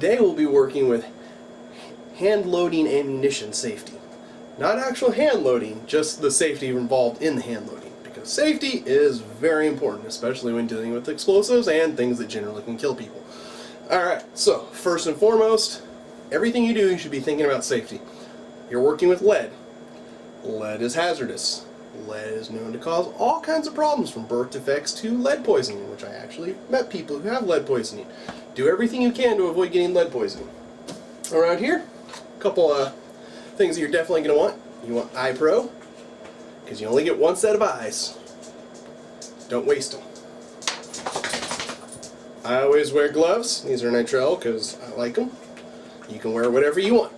Today we'll be working with hand loading ammunition safety. Not actual hand loading, just the safety involved in the hand loading. Because safety is very important, especially when dealing with explosives and things that generally can kill people. Alright, so first and foremost, everything you do, you should be thinking about safety. You're working with lead. Lead is hazardous. Lead is known to cause all kinds of problems, from birth defects to lead poisoning, which I actually met people who have lead poisoning. Do everything you can to avoid getting lead poisoning. Around here, a couple of things that you're definitely going to want. You want eye pro, because you only get one set of eyes. Don't waste them. I always wear gloves. These are nitrile because I like them. You can wear whatever you want,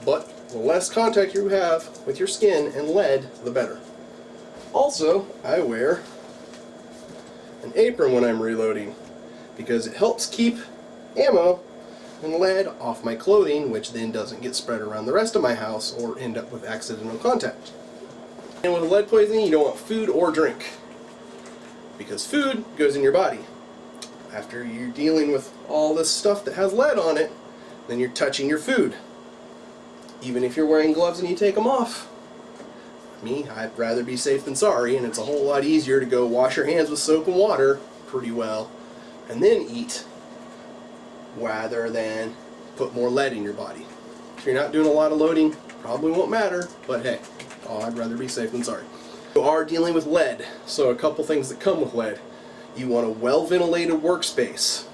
but the less contact you have with your skin and lead, the better. Also, I wear an apron when I'm reloading because it helps keep ammo and lead off my clothing, which then doesn't get spread around the rest of my house or end up with accidental contact. And with lead poisoning, you don't want food or drink, because food goes in your body. After you're dealing with all this stuff that has lead on it, then you're touching your food. Even if you're wearing gloves and you take them off. Me, I'd rather be safe than sorry, and it's a whole lot easier to go wash your hands with soap and water pretty well and then eat, rather than put more lead in your body. If you're not doing a lot of loading, probably won't matter, but hey, I'd rather be safe than sorry. You are dealing with lead, so a couple things that come with lead. You want a well-ventilated workspace.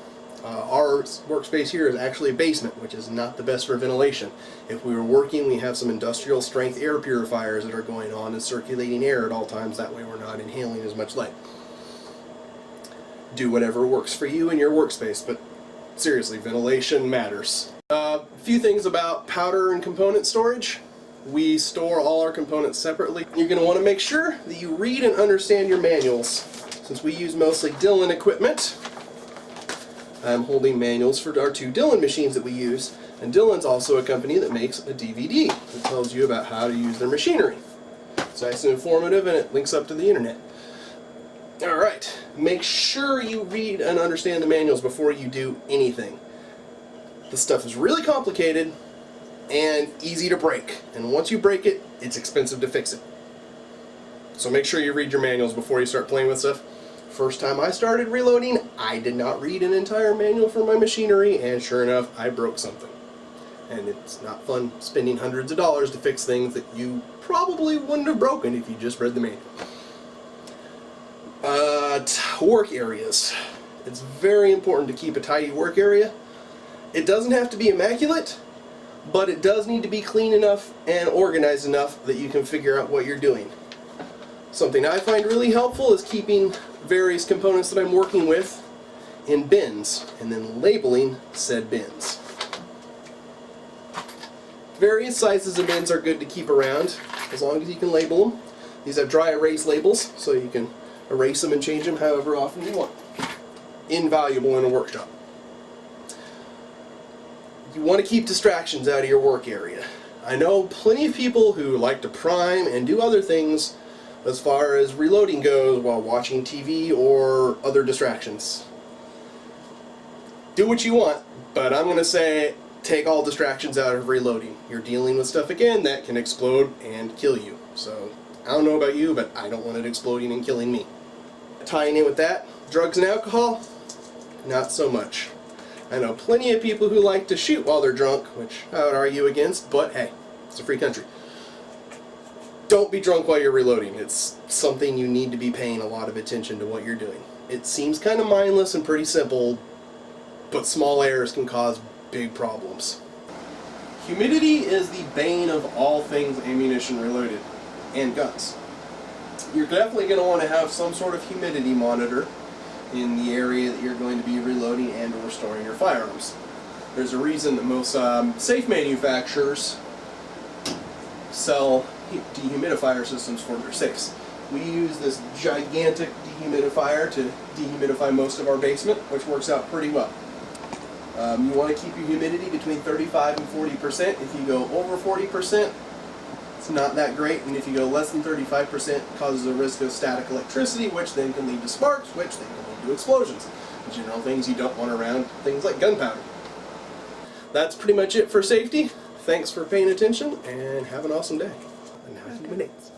Our workspace here is actually a basement, which is not the best for ventilation. If we were working, we have some industrial strength air purifiers that are going on and circulating air at all times. That way we're not inhaling as much lead. Do whatever works for you in your workspace, but seriously, ventilation matters. A few things about powder and component storage. We store all our components separately. You're going to want to make sure that you read and understand your manuals. Since we use mostly Dillon equipment, I'm holding manuals for our two Dillon machines that we use, and Dillon's also a company that makes a DVD that tells you about how to use their machinery. It's nice and informative, and it links up to the internet. Alright, make sure you read and understand the manuals before you do anything. This stuff is really complicated and easy to break, and once you break it, it's expensive to fix it. So make sure you read your manuals before you start playing with stuff. First time I started reloading, I did not read an entire manual for my machinery, and sure enough, I broke something. And it's not fun spending hundreds of dollars to fix things that you probably wouldn't have broken if you just read the manual. Work areas. It's very important to keep a tidy work area. It doesn't have to be immaculate, but it does need to be clean enough and organized enough that you can figure out what you're doing. Something I find really helpful is keeping various components that I'm working with in bins and then labeling said bins. Various sizes of bins are good to keep around as long as you can label them. These have dry erase labels, so you can erase them and change them however often you want. Invaluable in a workshop. You want to keep distractions out of your work area. I know plenty of people who like to prime and do other things as far as reloading goes while watching TV or other distractions. Do what you want, but I'm going to say take all distractions out of reloading. You're dealing with stuff again that can explode and kill you. So I don't know about you, but I don't want it exploding and killing me. Tying in with that, drugs and alcohol, not so much. I know plenty of people who like to shoot while they're drunk, which I would argue against, but hey, it's a free country. Don't be drunk while you're reloading. It's something you need to be paying a lot of attention to what you're doing. It seems kind of mindless and pretty simple, but small errors can cause big problems. Humidity is the bane of all things ammunition related, and guns. You're definitely going to want to have some sort of humidity monitor in the area that you're going to be reloading and or storing your firearms. There's a reason that most safe manufacturers sell dehumidifier systems for their safes. We use this gigantic dehumidifier to dehumidify most of our basement, which works out pretty well. You want to keep your humidity between 35 and 40%. If you go over 40%, it's not that great, and if you go less than 35%, it causes a risk of static electricity, which then can lead to sparks, which then can lead to explosions. General things you don't want around things like gunpowder. that's pretty much it for safety. Thanks for paying attention, and have an awesome day. And now I can do my nails.